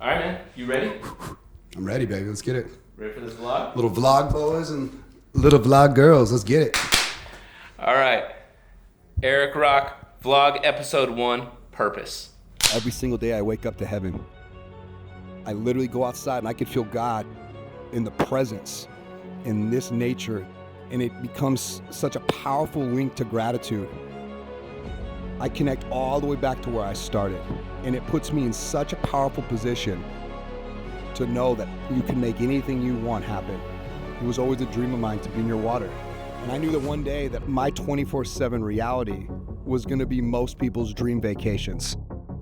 All right, man. You ready? I'm ready, baby. Let's get it. Ready for this vlog? Little vlog boys and little vlog girls. Let's get it. All right. Eric Rock, vlog episode 1, purpose. Every single day I wake up to heaven. I literally go outside and I can feel God in the presence, in this nature, and it becomes such a powerful link to gratitude. I connect all the way back to where I started, and it puts me in such a powerful position to know that you can make anything you want happen. It was always a dream of mine to be near water. And I knew that one day that my 24/7 reality was gonna be most people's dream vacations.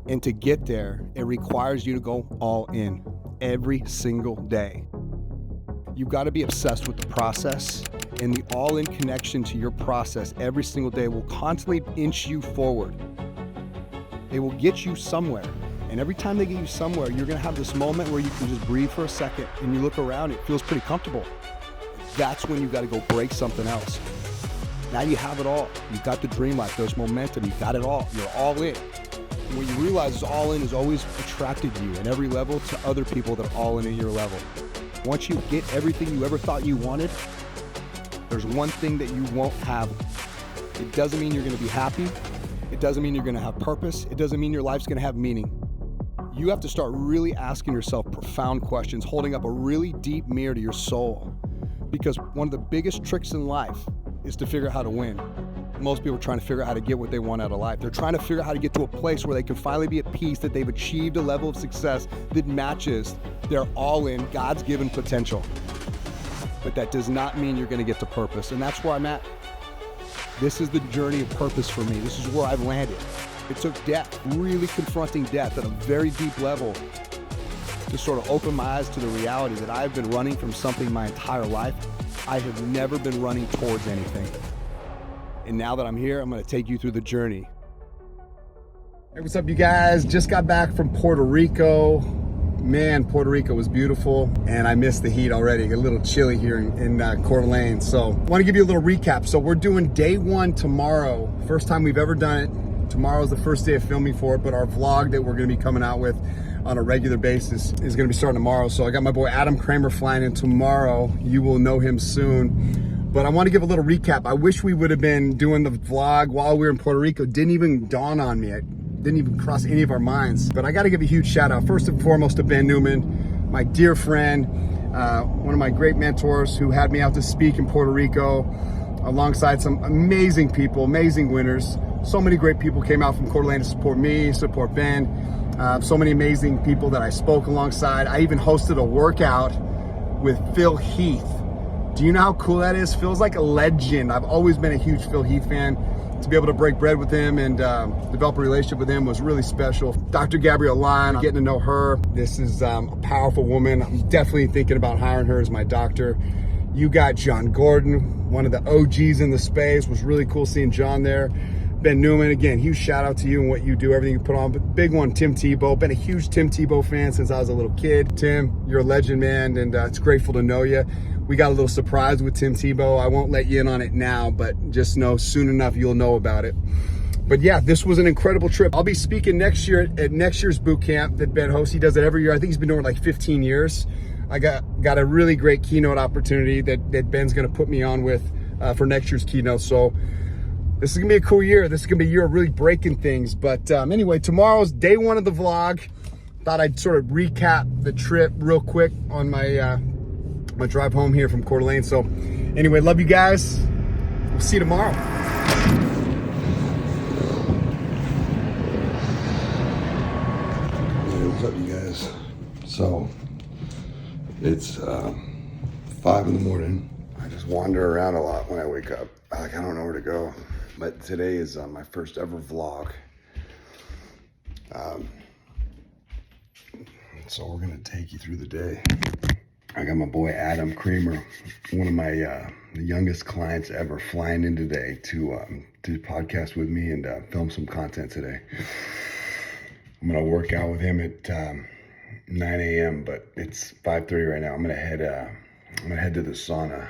And to get there, it requires you to go all in every single day. You've got to be obsessed with the process, and the all-in connection to your process every single day will constantly inch you forward. It will get you somewhere. And every time they get you somewhere, you're gonna have this moment where you can just breathe for a second and you look around, it feels pretty comfortable. That's when you gotta go break something else. Now you have it all. You've got the dream life, there's momentum, you've got it all. You're all in. And when you realize all in has always attracted you at every level to other people that are all in at your level. Once you get everything you ever thought you wanted, there's one thing that you won't have. It doesn't mean you're gonna be happy. It doesn't mean you're gonna have purpose. It doesn't mean your life's gonna have meaning. You have to start really asking yourself profound questions, holding up a really deep mirror to your soul. Because one of the biggest tricks in life is to figure out how to win. Most people are trying to figure out how to get what they want out of life. They're trying to figure out how to get to a place where they can finally be at peace, that they've achieved a level of success that matches their all-in, God's-given potential. But that does not mean you're gonna get to purpose, and that's where I'm at. This is the journey of purpose for me. This is where I've landed. It took death, really confronting death at a very deep level, to sort of open my eyes to the reality that I've been running from something my entire life. I have never been running towards anything. And now that I'm here, I'm gonna take you through the journey. Hey, what's up, you guys? Just got back from Puerto Rico. Man, Puerto Rico was beautiful, and I missed the heat already. A little chilly here in Coeur d'Alene. So I wanna give you a little recap. So we're doing day 1 tomorrow. First time we've ever done it. Tomorrow's the first day of filming for it, but our vlog that we're gonna be coming out with on a regular basis is gonna be starting tomorrow. So I got my boy Adam Kramer flying in tomorrow. You will know him soon. But I want to give a little recap. I wish we would have been doing the vlog while we were in Puerto Rico. Didn't even dawn on me. It didn't even cross any of our minds. But I got to give a huge shout out, first and foremost, to Ben Newman, my dear friend, one of my great mentors who had me out to speak in Puerto Rico alongside some amazing people, amazing winners. So many great people came out from Coeur d'Alene to support me, support Ben. So many amazing people that I spoke alongside. I even hosted a workout with Phil Heath. Do you know how cool that is? Phil's like a legend. I've always been a huge Phil Heath fan. To be able to break bread with him and develop a relationship with him was really special. Dr. Gabrielle Lyon, getting to know her. This is a powerful woman. I'm definitely thinking about hiring her as my doctor. You got John Gordon, one of the OGs in the space. It was really cool seeing John there. Ben Newman, again, huge shout out to you and what you do, everything you put on. But big one, Tim Tebow. Been a huge Tim Tebow fan since I was a little kid. Tim, you're a legend, man, and it's grateful to know you. We got a little surprise with Tim Tebow. I won't let you in on it now, but just know soon enough you'll know about it. But yeah, this was an incredible trip. I'll be speaking next year at next year's boot camp that Ben hosts. He does it every year. I think he's been doing it like 15 years. I got a really great keynote opportunity that Ben's gonna put me on with for next year's keynote. So this is gonna be a cool year. This is gonna be a year of really breaking things. But anyway, tomorrow's day 1 of the vlog. Thought I'd sort of recap the trip real quick on my drive home here from Coeur d'Alene. So anyway, love you guys. We'll see you tomorrow. Hey, what's up, you guys? So it's 5 in the morning. I just wander around a lot when I wake up. I don't know where to go. But today is my first ever vlog. So we're gonna take you through the day. I got my boy Adam Kramer, one of my the youngest clients ever, flying in today to podcast with me and film some content today. I'm gonna work out with him at 9 a.m., but it's 5:30 right now. I'm gonna head to the sauna,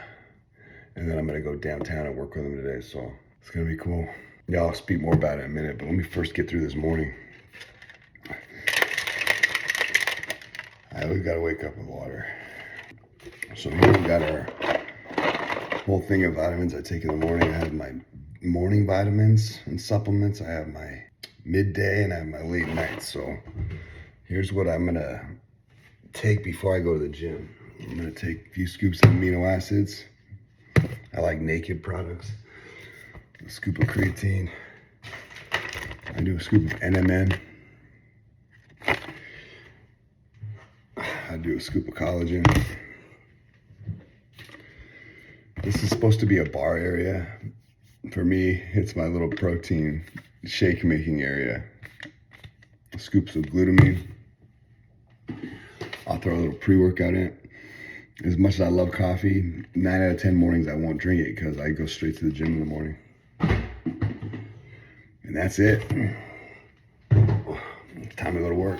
and then I'm gonna go downtown and work with him today. So it's gonna be cool. Yeah, I'll speak more about it in a minute, but let me first get through this morning. Yeah, we gotta wake up with water. So here we got our whole thing of vitamins I take in the morning. I have my morning vitamins and supplements. I have my midday and I have my late night. So here's what I'm gonna take before I go to the gym. I'm gonna take a few scoops of amino acids. I like Naked products. A scoop of creatine. I do a scoop of NMN. I do a scoop of collagen. This is supposed to be a bar area. For me, it's my little protein shake making area. Scoops of glutamine. I'll throw a little pre-workout in. As much as I love coffee, 9 out of 10 mornings I won't drink it because I go straight to the gym in the morning. And that's it. It's time to go to work.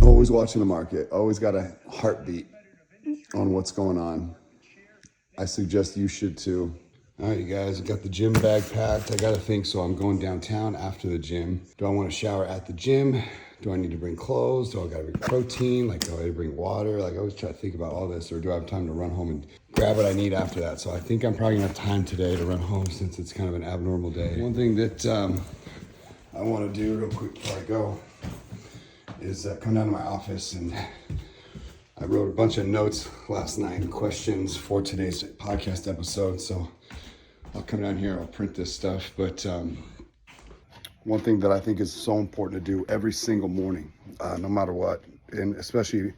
Always watching the market, always got a heartbeat on what's going on. I suggest you should too. All right, you guys, I got the gym bag packed. I got to think, so I'm going downtown after the gym. Do I want to shower at the gym? Do I need to bring clothes? Do I got to bring protein? Like, do I bring water? Like, I always try to think about all this, or do I have time to run home and grab what I need after that? So I think I'm probably gonna have time today to run home since it's kind of an abnormal day. One thing that I want to do real quick before I go is come down to my office, and I wrote a bunch of notes last night, questions for today's podcast episode. So I'll come down here, I'll print this stuff. But one thing that I think is so important to do every single morning, no matter what, and especially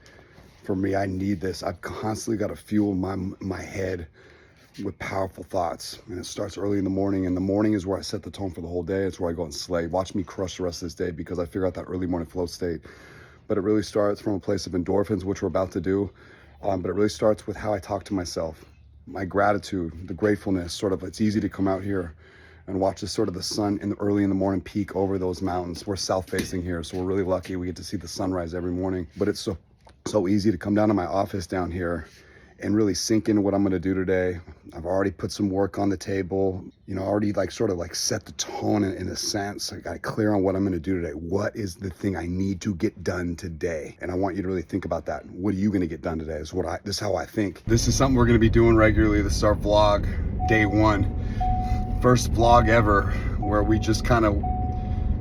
for me, I need this. I've constantly got to fuel my head with powerful thoughts. And it starts early in the morning. And the morning is where I set the tone for the whole day. It's where I go and slay. Watch me crush the rest of this day because I figure out that early morning flow state. But it really starts from a place of endorphins, which we're about to do. But it really starts with how I talk to myself. My gratitude, the gratefulness, sort of, it's easy to come out here and watch this sort of the sun early in the morning peak over those mountains. We're south facing here, so we're really lucky. We get to see the sunrise every morning. But it's so easy to come down to my office down here and really sink into what I'm gonna do today. I've already put some work on the table, already sort of set the tone in a sense. I got clear on what I'm gonna do today. What is the thing I need to get done today? And I want you to really think about that. What are you gonna get done today? This is how I think. This is something we're gonna be doing regularly. This is our vlog, day 1. First vlog ever where we just kind of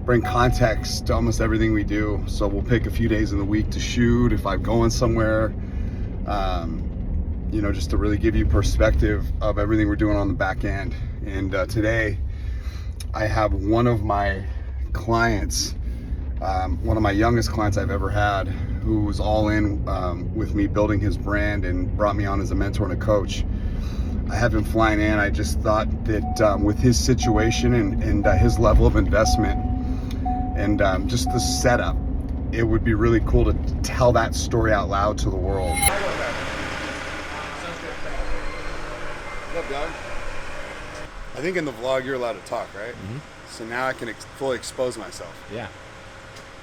bring context to almost everything we do. So we'll pick a few days in the week to shoot if I'm going somewhere. Just to really give you perspective of everything we're doing on the back end. And today I have one of my clients, one of my youngest clients I've ever had, who was all in with me building his brand and brought me on as a mentor and a coach. I have him flying in. I just thought that with his situation and his level of investment and just the setup, it would be really cool to tell that story out loud to the world. What's up, dog? I think in the vlog you're allowed to talk, right? Mm-hmm. So now I can fully expose myself. Yeah.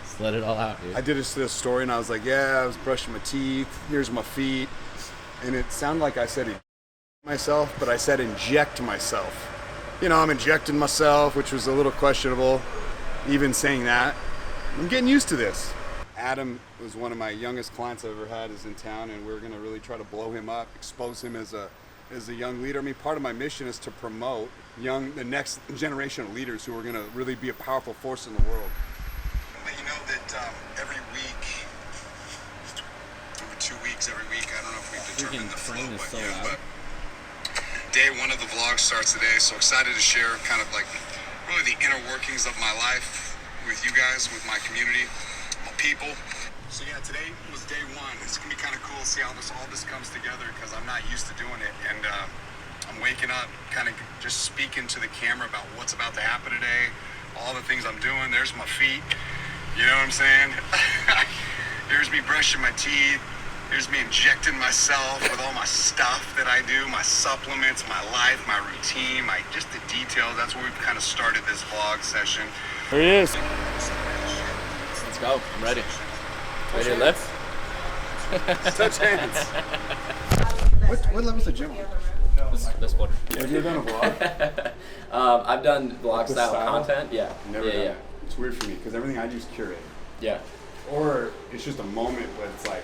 Just let it all out, dude. I did this story and I was like, yeah, I was brushing my teeth. Here's my feet. And it sounded like I said myself, but I said inject myself. I'm injecting myself, which was a little questionable, even saying that. I'm getting used to this. Adam was one of my youngest clients I've ever had, is in town, and we're gonna really try to blow him up, expose him as a young leader. I mean, part of my mission is to promote the next generation of leaders who are gonna really be a powerful force in the world. But you know that every week, over 2 weeks, every week, I don't know if we've determined the flow, but day 1 of the vlog starts today. So excited to share kind of really the inner workings of my life with you guys, with my community, my people. So yeah, today was day 1. It's gonna be kind of cool to see how all this comes together because I'm not used to doing it. And I'm waking up kind of just speaking to the camera about what's about to happen today, all the things I'm doing. There's my feet, you know what I'm saying? There's me brushing my teeth. There's me injecting myself with all my stuff that I do, my supplements, my life, my routine, just the details. That's where we've kind of started this vlog session. There he is. Let's go. I'm ready. Ready to lift? Touch hands. What level's the gym on? This one. Have you ever done a vlog? I've done vlog style content. Yeah. Never done it. It's weird for me because everything I do is curated. Yeah. Or it's just a moment, but it's like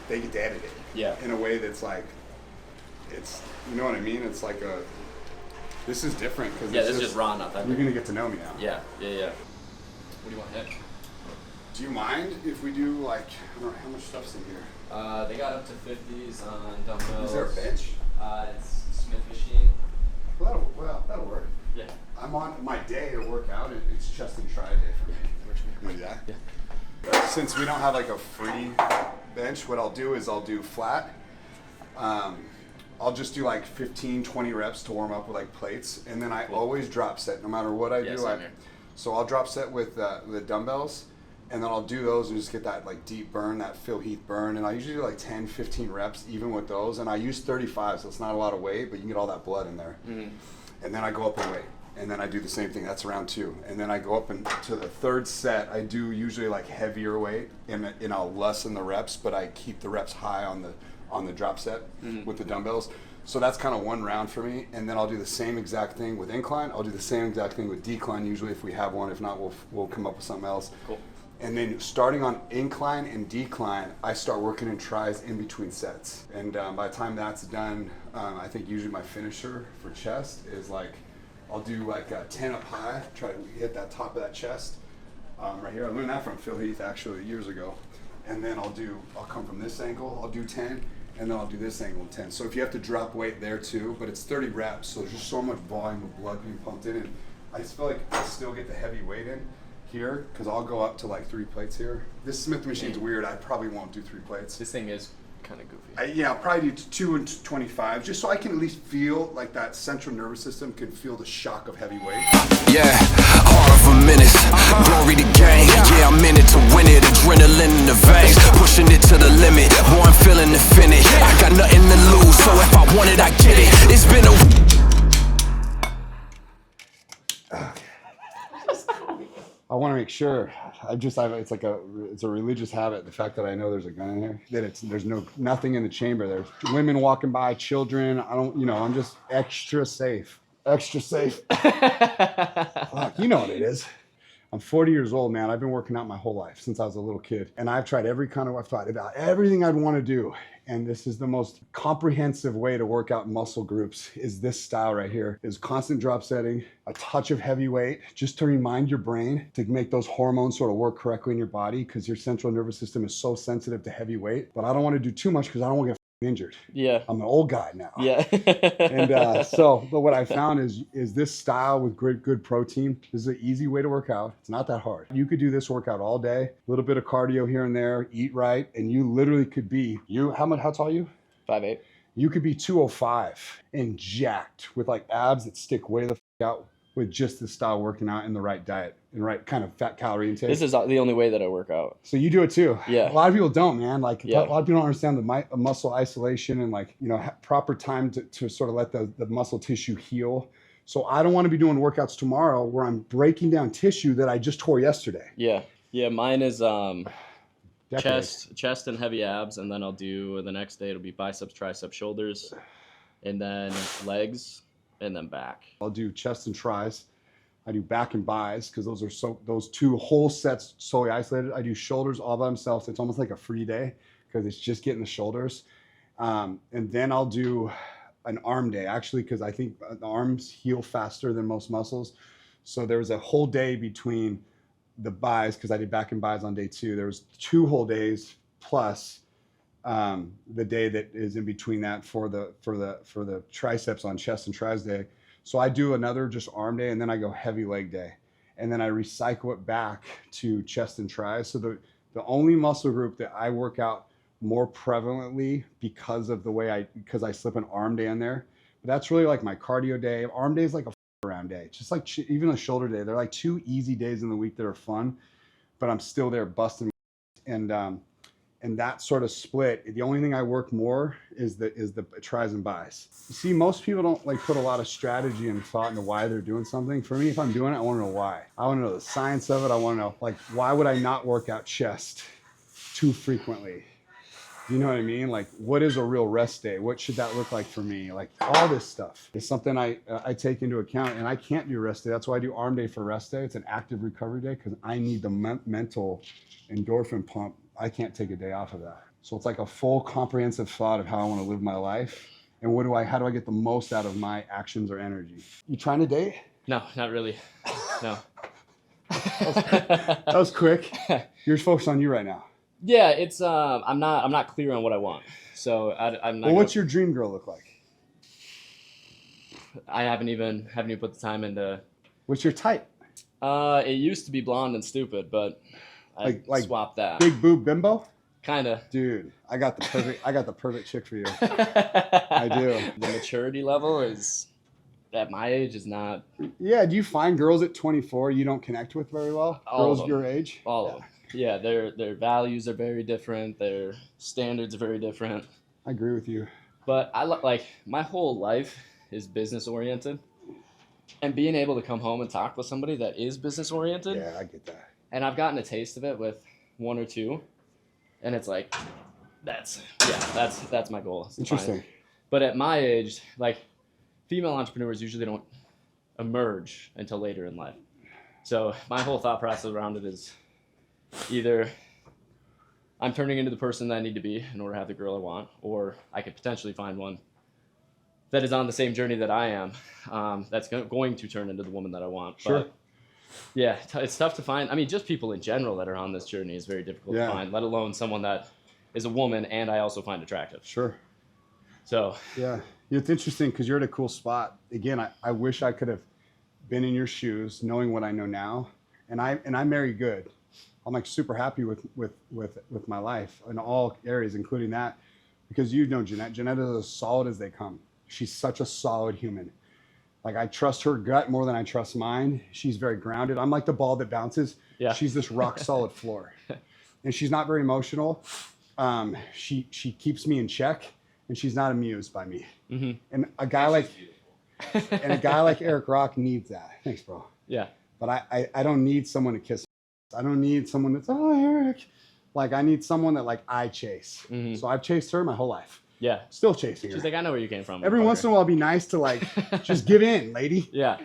they get to edit it. Yeah. In a way that's like, it's, you know what I mean? It's like this is different because this is just raw enough. You're gonna get to know me now. Yeah. What do you want to hit? Do you mind if we do like, I don't know how much stuff's in here? They got up to 50s on dumbbells. Is there a bench? It's Smith machine. Well, that'll work. Yeah. I'm on my day to work out, and it's chest and try day for me. Want to do that? Yeah. Since we don't have like a free bench, what I'll do is I'll do flat. I'll just do like 15, 20 reps to warm up with like plates, and then I always drop set no matter what I do. So I'll drop set with the dumbbells, and then I'll do those and just get that like deep burn, that Phil Heath burn. And I usually do like 10, 15 reps even with those, and I use 35, so it's not a lot of weight, but you can get all that blood in there. Mm-hmm. And then I go up in weight. And then I do the same thing. That's round 2. And then I go up into the third set. I do usually like heavier weight, and I'll lessen the reps, but I keep the reps high on the drop set with the dumbbells. So that's kind of one round for me. And then I'll do the same exact thing with incline. I'll do the same exact thing with decline usually if we have one. If not, we'll come up with something else. Cool. And then starting on incline and decline, I start working in tries in between sets. And by the time that's done, I think usually my finisher for chest is like, I'll do like 10 up high, try to hit that top of that chest right here. I learned that from Phil Heath actually years ago. And then I'll come from this angle, I'll do 10, and then I'll do this angle 10. So if you have to drop weight there too, but it's 30 reps, so there's just so much volume of blood being pumped in. And I just feel like I still get the heavy weight in here, because I'll go up to like 3 plates here. This Smith machine's weird, I probably won't do 3 plates. This thing is kind of goofy. Yeah, I'll probably do 2 and 25, just so I can at least feel like that central nervous system can feel the shock of heavy weight. Yeah, harder for minutes, glory to gain. Yeah, I'm in it to win it, adrenaline in the veins, pushing it to the limit. Boy, I'm feeling the finish. I got nothing to lose, so if I want it, I get it. It's been a I want to make sure. It's a religious habit. The fact that I know there's a gun in there, that there's nothing in the chamber. There's women walking by, children. I'm just extra safe. Extra safe. Fuck, you know what it is. I'm 40 years old, man. I've been working out my whole life since I was a little kid, and I've tried I've thought about everything I'd want to do. And this is the most comprehensive way to work out muscle groups is this style right here. Is constant drop setting, a touch of heavy weight, just to remind your brain to make those hormones sort of work correctly in your body, because your central nervous system is so sensitive to heavy weight. But I don't want to do too much because I don't want to get injured. Yeah. I'm an old guy now. Yeah. And but what I found is this style with good protein. This is an easy way to work out. It's not that hard. You could do this workout all day, a little bit of cardio here and there, eat right, and you literally could be, how tall are you? 5'8". You could be 205 and jacked with like abs that stick way the out with just this style working out in the right diet and right kind of fat calorie intake. This is the only way that I work out. So you do it too. Yeah. A lot of people don't, man. Like a lot of people don't understand the muscle isolation and proper time to sort of let the muscle tissue heal. So I don't want to be doing workouts tomorrow where I'm breaking down tissue that I just tore yesterday. Yeah. Yeah. Mine is chest and heavy abs, and then I'll do the next day. It'll be biceps, triceps, shoulders, and then legs. And then back. I'll do chest and tries. I do back and buys because those 2 whole sets solely isolated. I do shoulders all by themselves. It's almost like a free day because it's just getting the shoulders. And then I'll do an arm day actually because I think the arms heal faster than most muscles. So there was a whole day between the buys because I did back and buys on day 2. There was 2 whole days plus the day that is in between that for the triceps on chest and tries day. So I do another just arm day, and then I go heavy leg day, and then I recycle it back to chest and tries. So the only muscle group that I work out more prevalently because I slip an arm day in there, but that's really like my cardio day. Arm day is like a around day, just like even a shoulder day. They're like 2 easy days in the week that are fun, but I'm still there busting. And that sort of split, the only thing I work more is the tries and buys. You see, most people don't put a lot of strategy and thought into why they're doing something. For me, if I'm doing it, I want to know why. I want to know the science of it. I want to know, why would I not work out chest too frequently? You know what I mean? Like, what is a real rest day? What should that look like for me? Like, all this stuff is something I take into account, and I can't do rest day. That's why I do arm day for rest day. It's an active recovery day because I need the mental endorphin pump. I can't take a day off of that. So it's like a full comprehensive thought of how I want to live my life and how do I get the most out of my actions or energy. You trying to date? No, not really. No. That was quick. You're focused on you right now. Yeah, it's I'm not clear on what I want. So I'm not. Well, what's your dream girl look like? I haven't even put the time into. What's your type? It used to be blonde and stupid, but I swapped that. Big boob bimbo? Kinda. Dude, I got the perfect chick for you. I do. The maturity level is at my age is not. Yeah, do you find girls at 24 you don't connect with very well? Girls your age? All of them. Yeah, their values are very different. Their standards are very different. I agree with you. But like my whole life is business oriented, and being able to come home and talk with somebody that is business oriented. Yeah, I get that. And I've gotten a taste of it with one or two, and it's like, that's my goal. Interesting. But at my age, like, female entrepreneurs usually don't emerge until later in life. So my whole thought process around it is either I'm turning into the person that I need to be in order to have the girl I want, or I could potentially find one that is on the same journey that I am, that's going to turn into the woman that I want. Sure. But yeah, it's tough to find. I mean, just people in general that are on this journey is very difficult to find, let alone someone that is a woman and I also find attractive. Sure. So yeah, it's interesting because you're at a cool spot. Again, I wish I could have been in your shoes, knowing what I know now. And I marry good. I'm like super happy with my life in all areas, including that, because you know Jeanette. Jeanette is as solid as they come. She's such a solid human. Like, I trust her gut more than I trust mine. She's very grounded. I'm like the ball that bounces. Yeah. She's this rock solid floor. And she's not very emotional. She keeps me in check, and she's not amused by me. Mm-hmm. And a guy like Eric Rock needs that. Thanks, bro. Yeah. But I don't need someone to kiss. I don't need someone that's, oh, Eric. Like, I need someone that, like, I chase. Mm-hmm. So I've chased her my whole life. Yeah. Still chasing her. She's like, I know where you came from. Every once in a while, I'll be nice to, like, just give in, lady. Yeah.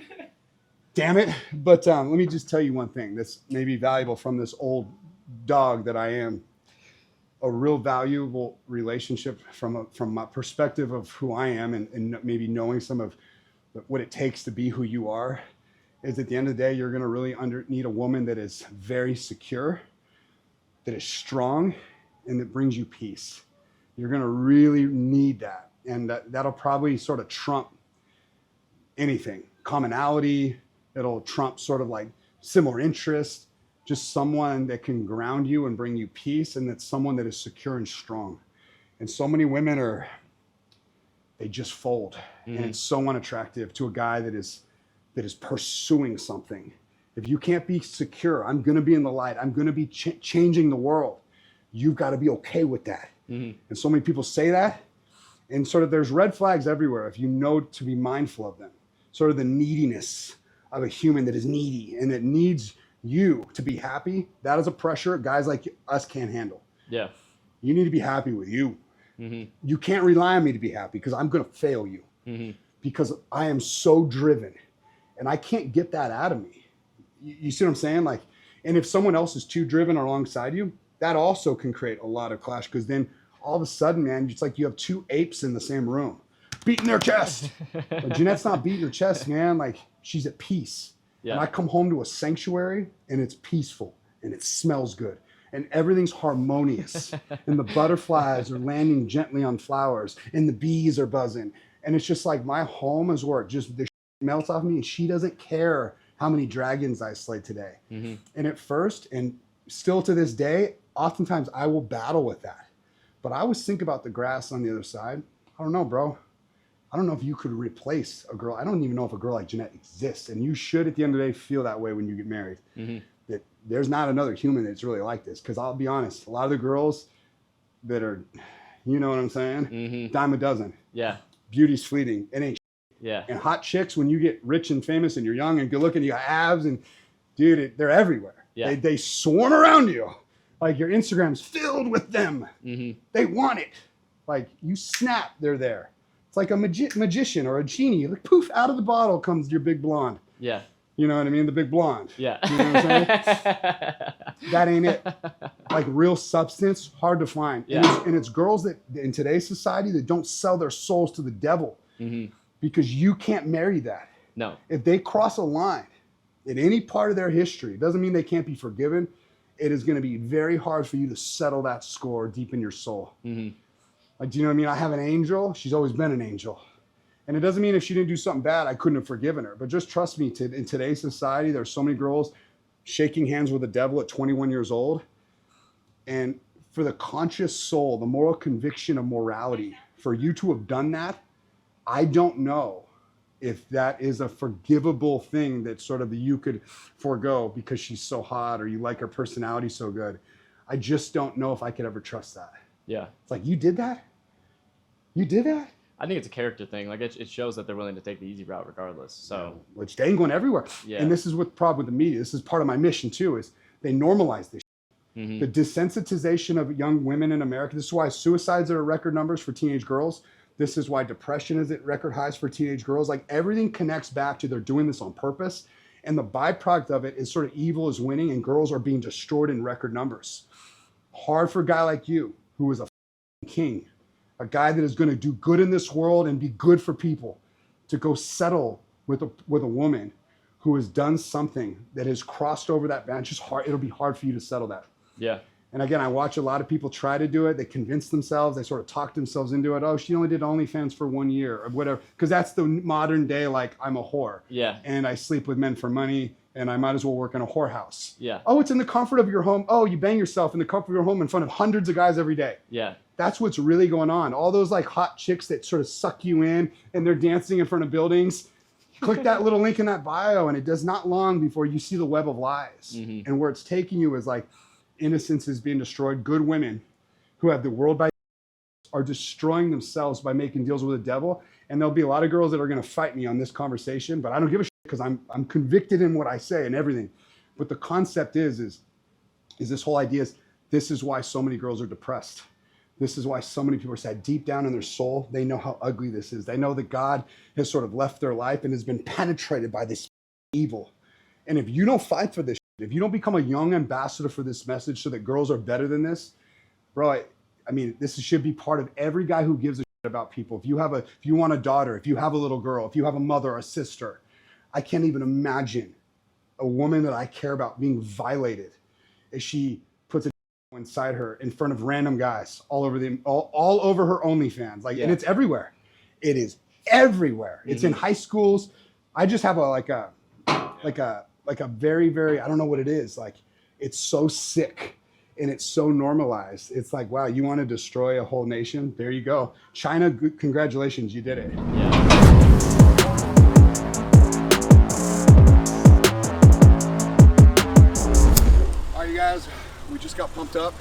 Damn it. But let me just tell you one thing that's maybe valuable from this old dog that I am. A real valuable relationship from my perspective of who I am and maybe knowing some of what it takes to be who you are is at the end of the day, you're going to really need a woman that is very secure, that is strong, and that brings you peace. You're going to really need that. And that'll probably sort of trump anything. Commonality, it'll trump sort of like similar interests, just someone that can ground you and bring you peace, and that's someone that is secure and strong. And so many women they just fold. Mm-hmm. And it's so unattractive to a guy that is pursuing something. If you can't be secure, I'm going to be in the light, I'm going to be changing the world. You've got to be okay with that. Mm-hmm. And so many people say that, and sort of there's red flags everywhere if you know to be mindful of them. Sort of the neediness of a human that is needy and that needs you to be happy. That is a pressure guys like us can't handle. Yeah. You need to be happy with you. Mm-hmm. You can't rely on me to be happy because I'm going to fail you. Mm-hmm. Because I am so driven and I can't get that out of me. You see what I'm saying? Like, and if someone else is too driven alongside you, that also can create a lot of clash, because then all of a sudden, man, it's like you have two apes in the same room beating their chest. But Jeanette's not beating her chest, man. Like, she's at peace. Yeah. And I come home to a sanctuary and it's peaceful and it smells good and everything's harmonious and the butterflies are landing gently on flowers and the bees are buzzing. And it's just like my home is where the melts off me, and she doesn't care how many dragons I slayed today. Mm-hmm. And at first, and still to this day, oftentimes I will battle with that. But I always think about the grass on the other side. I don't know, bro. I don't know if you could replace a girl. I don't even know if a girl like Jeanette exists. And you should, at the end of the day, feel that way when you get married. Mm-hmm. That there's not another human that's really like this. Because I'll be honest, a lot of the girls that are, you know what I'm saying? Mm-hmm. Dime a dozen. Yeah. Beauty's fleeting. It ain't. Yeah. And hot chicks, when you get rich and famous and you're young and good looking, you got abs and, dude, they're everywhere. Yeah. They swarm around you. Like your Instagram's filled with them. They want it. Like you snap, they're there. It's like a magician or a genie. Like poof, out of the bottle comes your big blonde. Yeah. You know what I mean? The big blonde. Yeah. You know what I'm saying? That ain't it. Like real substance, hard to find. Yeah. And it's girls that in today's society that don't sell their souls to the devil because you can't marry that. No. If they cross a line in any part of their history, it doesn't mean they can't be forgiven. It is going to be very hard for you to settle that score deep in your soul. Like, do you know what I mean? I have an angel. She's always been an angel. And it doesn't mean if she didn't do something bad, I couldn't have forgiven her. But just trust me, in today's society, there's so many girls shaking hands with the devil at 21 years old. And for the conscious soul, the moral conviction of morality, for you to have done that, I don't know if that is a forgivable thing that sort of you could forego because she's so hot or you like her personality so good. I just don't know if I could ever trust that. Yeah. It's like, you did that? You did that? I think it's a character thing. Like it shows that they're willing to take the easy route regardless. So it's dangling everywhere. Yeah. And this is what the problem with the media. This is part of my mission too, is they normalize this. The desensitization of young women in America. This is why suicides are at record numbers for teenage girls. This is why depression is at record highs for teenage girls. Like everything connects back to they're doing this on purpose. And the byproduct of it is sort of evil is winning and girls are being destroyed in record numbers. Hard for a guy like you, who is a king, a guy that is going to do good in this world and be good for people, to go settle with a woman who has done something that has crossed over that boundary. It's just hard. It'll be hard for you to settle that. yeah. And again, I watch a lot of people try to do it. They convince themselves. They sort of talk themselves into it. Oh, she only did OnlyFans for 1 year or whatever. Because that's the modern day, like, I'm a whore. Yeah. And I sleep with men for money. And I might as well work in a whorehouse. Yeah. Oh, it's in the comfort of your home. Oh, you bang yourself in the comfort of your home in front of hundreds of guys every day. Yeah. That's what's really going on. All those like hot chicks that sort of suck you in and they're dancing in front of buildings. Click that little link in that bio and it does not long before you see the web of lies. And where it's taking you is like innocence is being destroyed. Good women who have the world by are destroying themselves by making deals with the devil. And there'll be a lot of girls that are going to fight me on this conversation, but I don't give a shit because I'm convicted in what I say and everything. But the concept is this whole idea is this is why so many girls are depressed. This is why so many people are sad deep down in their soul. They know how ugly this is. They know that God has sort of left their life and has been penetrated by this evil. And if you don't fight for this, if you don't become a young ambassador for this message so that girls are better than this, bro, I mean, this should be part of every guy who gives a shit about people. If you want a daughter, if you have a little girl, if you have a mother or a sister, I can't even imagine a woman that I care about being violated as she puts a inside her in front of random guys all over her OnlyFans. Like, and it's everywhere. It is everywhere. It's in high schools. I just have a very, very, I don't know what it is. Like, it's so sick and it's so normalized. It's like, wow, you want to destroy a whole nation? There you go. China, congratulations, you did it. Yeah. All right, you guys, we just got pumped up.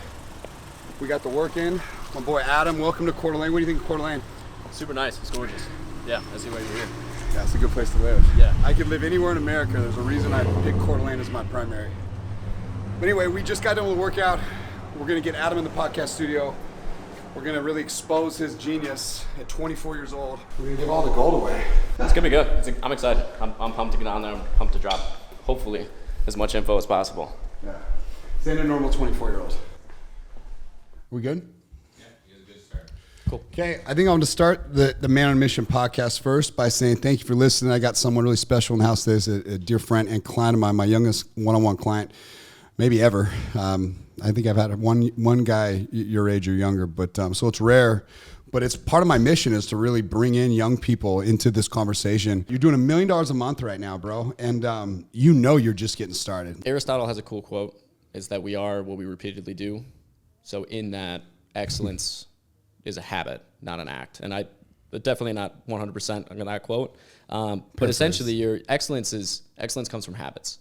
We got the work in. My boy Adam, welcome to Coeur d'Alene. What do you think of Coeur d'Alene? Super nice. It's gorgeous. Yeah. I see why you're here. Yeah, it's a good place to live. Yeah. I could live anywhere in America. There's a reason I picked Coeur d'Alene as my primary. But anyway, we just got done with the workout. We're gonna get Adam in the podcast studio. We're gonna really expose his genius at 24 years old. We're gonna give all the gold away. It's gonna be good. I'm excited. I'm pumped to get on there. I'm pumped to drop, hopefully, as much info as possible. Yeah. This ain't a normal 24-year-old. We good? Yeah, you guys a good start. Cool. Okay, I think I'm going to start the Man on Mission podcast first by saying thank you for listening. I got someone really special in the house today, is a dear friend and client of mine, my youngest one-on-one client, maybe ever. I think I've had one guy your age or younger, but so it's rare. But it's part of my mission is to really bring in young people into this conversation. You're doing $1 million a month right now, bro, and you're just getting started. Aristotle has a cool quote, is that we are what we repeatedly do. So in that, excellence is a habit, not an act. And I definitely not 100% on that quote. But essentially your excellence comes from habits.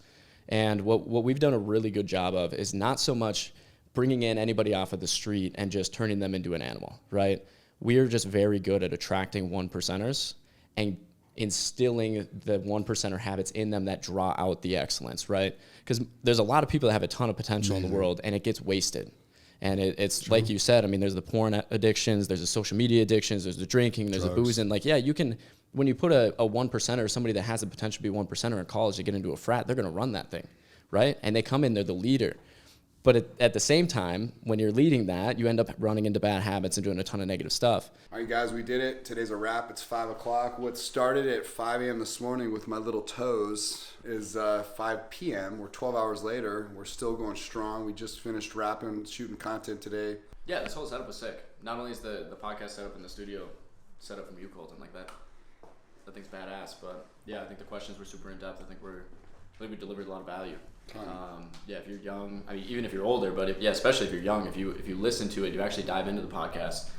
And what we've done a really good job of is not so much bringing in anybody off of the street and just turning them into an animal, right? We are just very good at attracting 1%ers and instilling the 1%er habits in them that draw out the excellence, right? Because there's a lot of people that have a ton of potential in the world, and it gets wasted. And it's like you said, I mean, there's the porn addictions, there's the social media addictions, there's the drinking, there's the boozing. Like, yeah, you can, when you put a 1%er, somebody that has the potential to be 1%er in college to get into a frat, they're going to run that thing, right? And they come in, they're the leader. But at the same time, when you're leading that, you end up running into bad habits and doing a ton of negative stuff. All right, guys, we did it. Today's a wrap. It's 5 o'clock. What started at 5 a.m. this morning with my little toes is 5 p.m. We're 12 hours later. We're still going strong. We just finished wrapping, shooting content today. Yeah, this whole setup was sick. Not only is the podcast set up in the studio set up from you, Colton, like that thing's badass. But yeah, I think the questions were super in depth. I think we delivered a lot of value. Yeah, if you're young, I mean, even if you're older, but especially if you're young, if you listen to it, you actually dive into the podcast,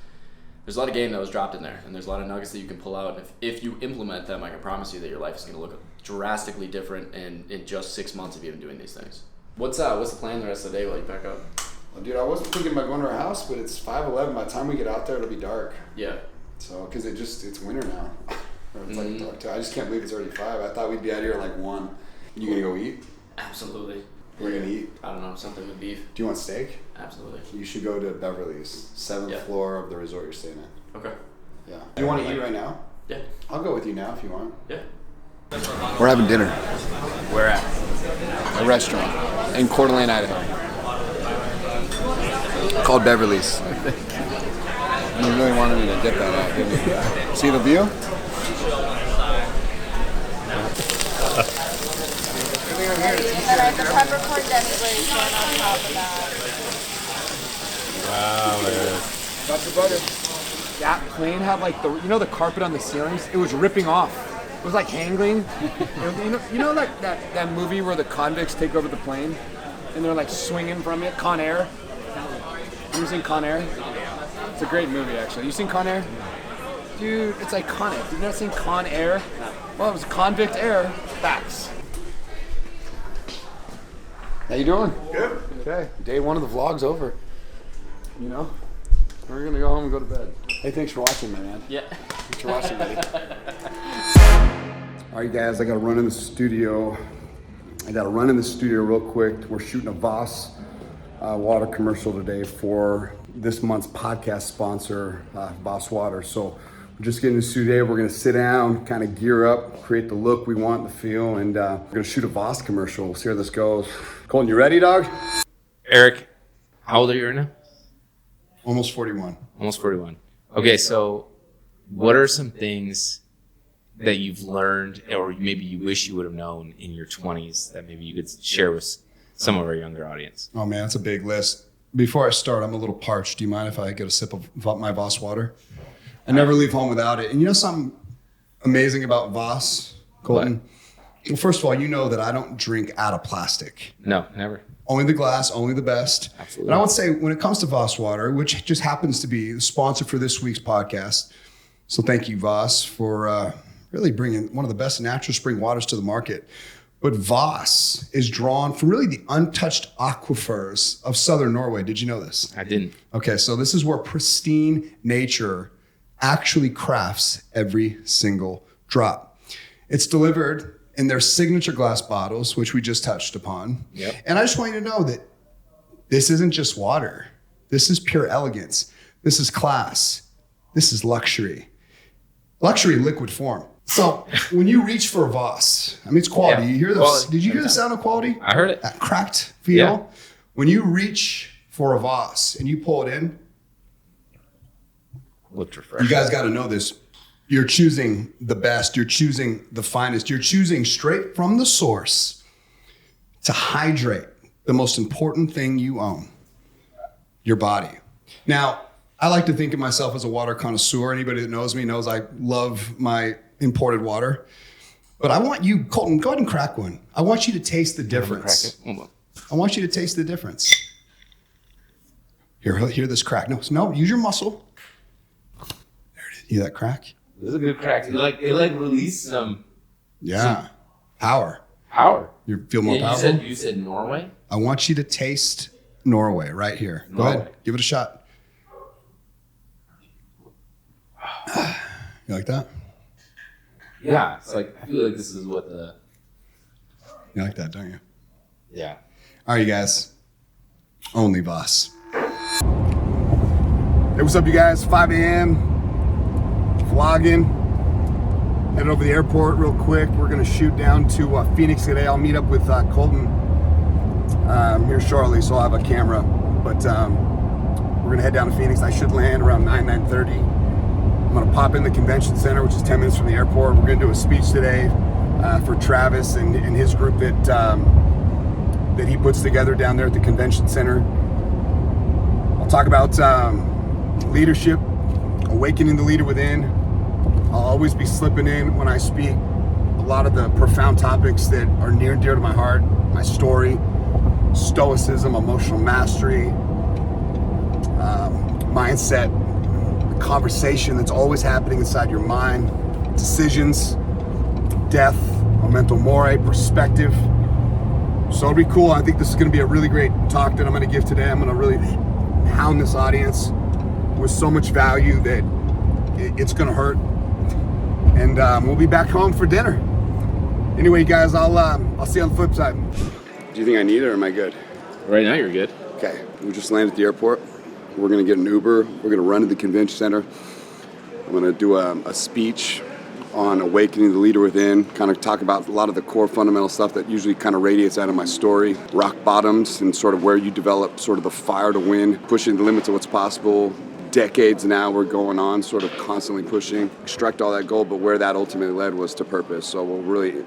there's a lot of game that was dropped in there, and there's a lot of nuggets that you can pull out. And if you implement them, I can promise you that your life is going to look drastically different in just 6 months of you doing these things. What's the plan the rest of the day while you pack up? Well, dude, I wasn't thinking about going to our house, but it's 5:11. By the time we get out there, it'll be dark. Yeah. So, because it's winter now. It's like dark. I just can't believe it's already 5. I thought we'd be out here at like 1. You gonna go eat? Absolutely. We're gonna eat? I don't know, something with beef. Do you want steak? Absolutely. You should go to Beverly's, 7th floor of the resort you're staying at. Okay. Yeah. Do you want to eat right now? Yeah. I'll go with you now if you want. Yeah. We're having dinner. Where at? A restaurant in Coeur d'Alene, Idaho. Called Beverly's. You really wanted me to get that out, didn't you? See the view? And I have the peppercorn demi glaze going on top of that. Wow, man. That's your brother. That plane had like the carpet on the ceilings? It was ripping off. It was like hangling. You know like that movie where the convicts take over the plane and they're like swinging from it? Con Air. You ever seen Con Air? It's a great movie actually. You seen Con Air? Dude, it's iconic. You've never seen Con Air? Well, it was Convict Air. Facts. How you doing? Good. Okay. Day 1 of the vlog's over. You know? We're gonna go home and go to bed. Hey, thanks for watching, man. Yeah. Thanks for watching, buddy. All right, guys, I gotta run in the studio. Real quick. We're shooting a Voss water commercial today for this month's podcast sponsor, Voss Water. So we're just getting in the studio. We're gonna sit down, kind of gear up, create the look we want, the feel, and we're gonna shoot a Voss commercial. We'll see how this goes. Colton, you ready, dog? Eric, how old are you right now? Almost 41. Almost 41. Okay, so what are some things that you've learned or maybe you wish you would have known in your 20s that maybe you could share with some of our younger audience? Oh, man, that's a big list. Before I start, I'm a little parched. Do you mind if I get a sip of my Voss water? I never leave home without it. And you know something amazing about Voss, Colton? What? Well, first of all, you know that I don't drink out of plastic. No, never. Only the glass, only the best. Absolutely. And I would say when it comes to Voss Water, which just happens to be the sponsor for this week's podcast, so thank you, Voss, for really bringing one of the best natural spring waters to the market. But Voss is drawn from really the untouched aquifers of southern Norway. Did you know this? I didn't. Okay, so this is where pristine nature actually crafts every single drop. It's delivered in their signature glass bottles, which we just touched upon. Yep. And I just want you to know that this isn't just water. This is pure elegance. This is class. This is luxury. Luxury in liquid form. So when you reach for a Voss, I mean, it's quality. Yeah. You hear the? Quality. Did you hear the sound of quality? I heard it. That cracked feel. Yeah. When you reach for a Voss and you pull it in, Looked refreshing. you guys got to know this. You're choosing the best. You're choosing the finest. You're choosing straight from the source to hydrate the most important thing you own, your body. Now, I like to think of myself as a water connoisseur. Anybody that knows me knows I love my imported water. But I want you, Colton, go ahead and crack one. I want you to taste the difference. I want you to taste the difference. Here, hear this crack. No, use your muscle. There it is. You hear that crack? This is a good crack. It released some Yeah. Power. power. You feel more Yeah, powerful? you said Norway? I want you to taste Norway right here. Go Norway. ahead. Give it a shot. You like that? Yeah, it's like I feel like this is what the You like that, don't you? yeah. All right, you guys. Only Voss. Hey, what's up, you guys? 5 a.m. Vlogging. Headed over to the airport real quick. We're gonna shoot down to Phoenix today. I'll meet up with Colton here shortly, so I'll have a camera. But we're gonna head down to Phoenix. I should land around 9:30. I'm gonna pop in the convention center, which is 10 minutes from the airport. We're gonna do a speech today for Travis and his group that he puts together down there at the convention center. I'll talk about leadership, awakening the leader within. I'll always be slipping in when I speak a lot of the profound topics that are near and dear to my heart, my story, stoicism, emotional mastery, mindset, the conversation that's always happening inside your mind, decisions, death, memento mori, perspective. So it'll be cool. I think this is going to be a really great talk that I'm going to give today. I'm going to really hound this audience with so much value that it's going to hurt. And we'll be back home for dinner. Anyway, guys, I'll see you on the flip side. Do you think I need it or am I good? Right now you're good. Okay, we just landed at the airport. We're gonna get an Uber. We're gonna run to the convention center. I'm gonna do a speech on awakening the leader within, kind of talk about a lot of the core fundamental stuff that usually kind of radiates out of my story, rock bottoms and sort of where you develop sort of the fire to win, pushing the limits of what's possible. Decades now we're going on, sort of constantly pushing, extract all that gold, but where that ultimately led was to purpose. So we'll really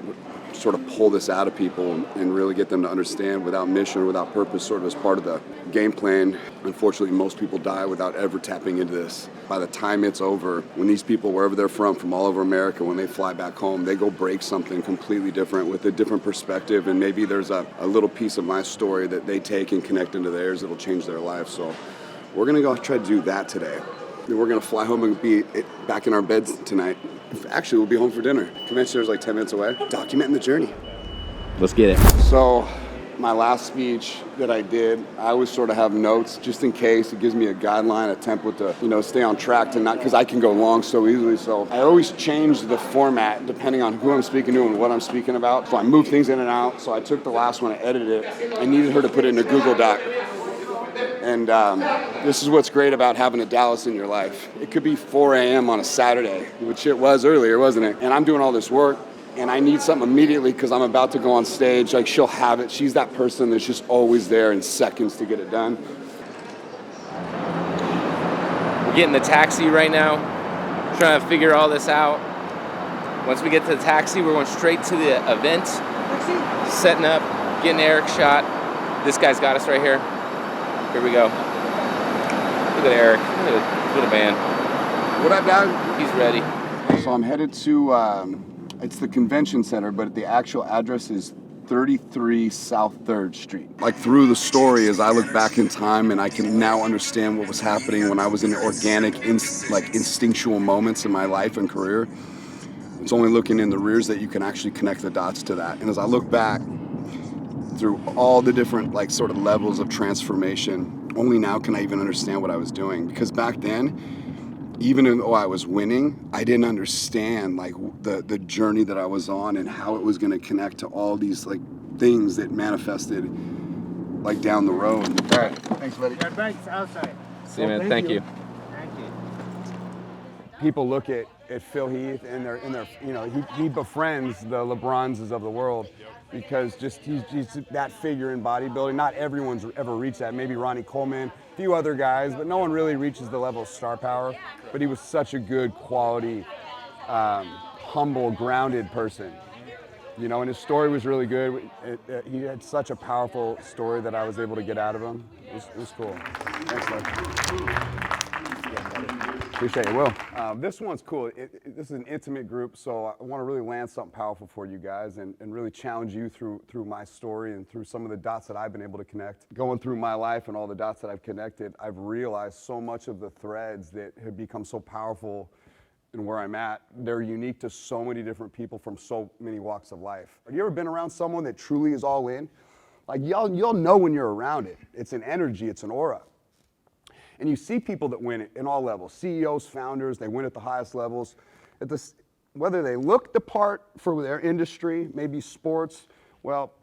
sort of pull this out of people and really get them to understand without mission or without purpose, sort of as part of the game plan. Unfortunately, most people die without ever tapping into this. By the time it's over, when these people, wherever they're from all over America, when they fly back home, they go break something completely different with a different perspective, and maybe there's a little piece of my story that they take and connect into theirs that'll change their life. So we're gonna go try to do that today. Then we're gonna fly home and be back in our beds tonight. Actually, we'll be home for dinner. Convention center's like 10 minutes away. Documenting the journey. Let's get it. So my last speech that I did, I always sort of have notes just in case. It gives me a guideline, a template to, stay on track to not, because I can go long so easily. So I always change the format depending on who I'm speaking to and what I'm speaking about. So I move things in and out. So I took the last one, I edited it. I needed her to put it in a Google Doc. And this is what's great about having a Dallas in your life. It could be 4 a.m. on a Saturday, which it was earlier, wasn't it? And I'm doing all this work, and I need something immediately because I'm about to go on stage. Like, she'll have it. She's that person that's just always there in seconds to get it done. We're getting the taxi right now, trying to figure all this out. Once we get to the taxi, we're going straight to the event, setting up, getting Eric shot. This guy's got us right here. Here we go. Look at Eric. Look at the man. What up, dog? He's ready. So I'm headed to, it's the convention center, but the actual address is 33 South 3rd Street. Like, through the story, as I look back in time and I can now understand what was happening when I was in organic, instinctual moments in my life and career, it's only looking in the rears that you can actually connect the dots to that. And as I look back through all the different, sort of levels of transformation, only now can I even understand what I was doing. Because back then, even though I was winning, I didn't understand the journey that I was on and how it was going to connect to all these things that manifested down the road. All right, thanks, buddy. Your bike's outside. See you, man. Thank you. Thank you. People look at Phil Heath and he befriends the LeBrons of the world because he's that figure in bodybuilding. Not everyone's ever reached that. Maybe Ronnie Coleman, a few other guys, but no one really reaches the level of star power. But he was such a good quality, humble, grounded person. And his story was really good. He had such a powerful story that I was able to get out of him. It was cool. Thanks, bud. Appreciate it, Will. This one's cool. This is an intimate group, so I want to really land something powerful for you guys and really challenge you through my story and through some of the dots that I've been able to connect. Going through my life and all the dots that I've connected, I've realized so much of the threads that have become so powerful and where I'm at, they're unique to so many different people from so many walks of life. Have you ever been around someone that truly is all in? You'll know when you're around it. It's an energy, it's an aura. And you see people that win in all levels. CEOs, founders, they win at the highest levels. whether they look the part for their industry, maybe sports. Well,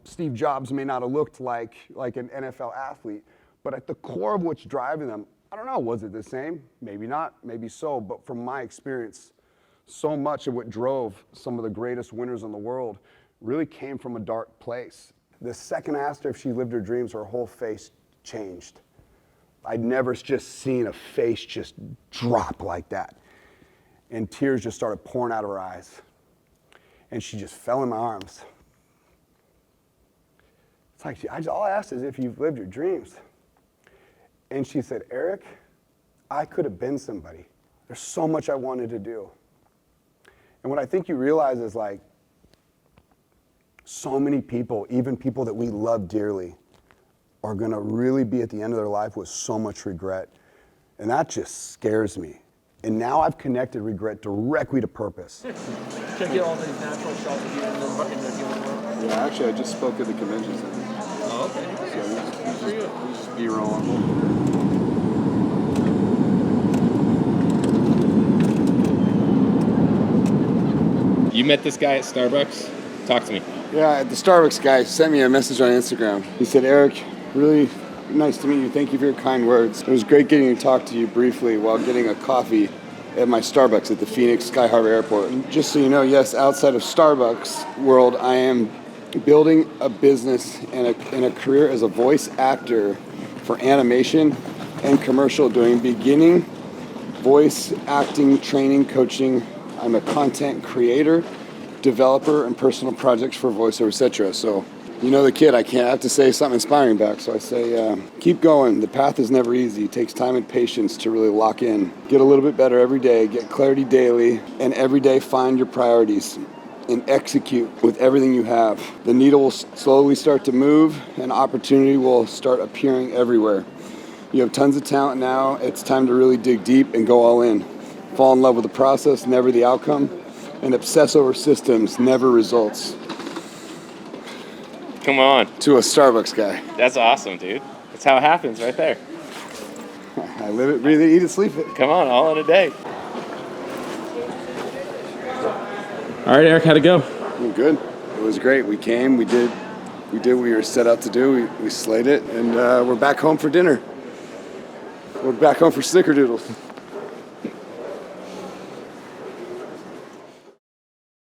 Steve Jobs may not have looked like an NFL athlete, but at the core of what's driving them, I don't know, was it the same? Maybe not, maybe so, but from my experience, so much of what drove some of the greatest winners in the world really came from a dark place. The second I asked her if she lived her dreams, her whole face changed. I'd never just seen a face just drop like that. And tears just started pouring out of her eyes. And she just fell in my arms. It's like, all I asked is if you've lived your dreams. And she said, Eric, I could have been somebody. There's so much I wanted to do. And what I think you realize is like, so many people, even people that we love dearly, are gonna really be at the end of their life with so much regret. And that just scares me. And now I've connected regret directly to purpose. Check out all these natural shots of you in the healing world. Yeah, actually, I just spoke at the convention center. Oh, okay. So we just B-rolling. You met this guy at Starbucks? Talk to me. Yeah, the Starbucks guy sent me a message on Instagram. He said, Eric, really nice to meet you. Thank you for your kind words. It was great getting to talk to you briefly while getting a coffee at my Starbucks at the Phoenix Sky Harbor Airport. And just so you know, yes, outside of Starbucks world, I am building a business and a career as a voice actor for animation and commercial, doing beginning voice acting, training, coaching. I'm a content creator, developer, and personal projects for voiceover, etc. So, you know the kid, I have to say something inspiring back. So I say, keep going. The path is never easy. It takes time and patience to really lock in. Get a little bit better every day, get clarity daily, and every day find your priorities and execute with everything you have. The needle will slowly start to move and opportunity will start appearing everywhere. You have tons of talent now. It's time to really dig deep and go all in. Fall in love with the process, never the outcome, and obsess over systems, never results. Come on. To a Starbucks guy. That's awesome, dude. That's how it happens right there. I live it, breathe it, eat it, sleep it. Come on, all in a day. All right, Eric, how'd it go? Good. It was great. We came, we did what we were set out to do. We slayed it, and we're back home for dinner. We're back home for snickerdoodles.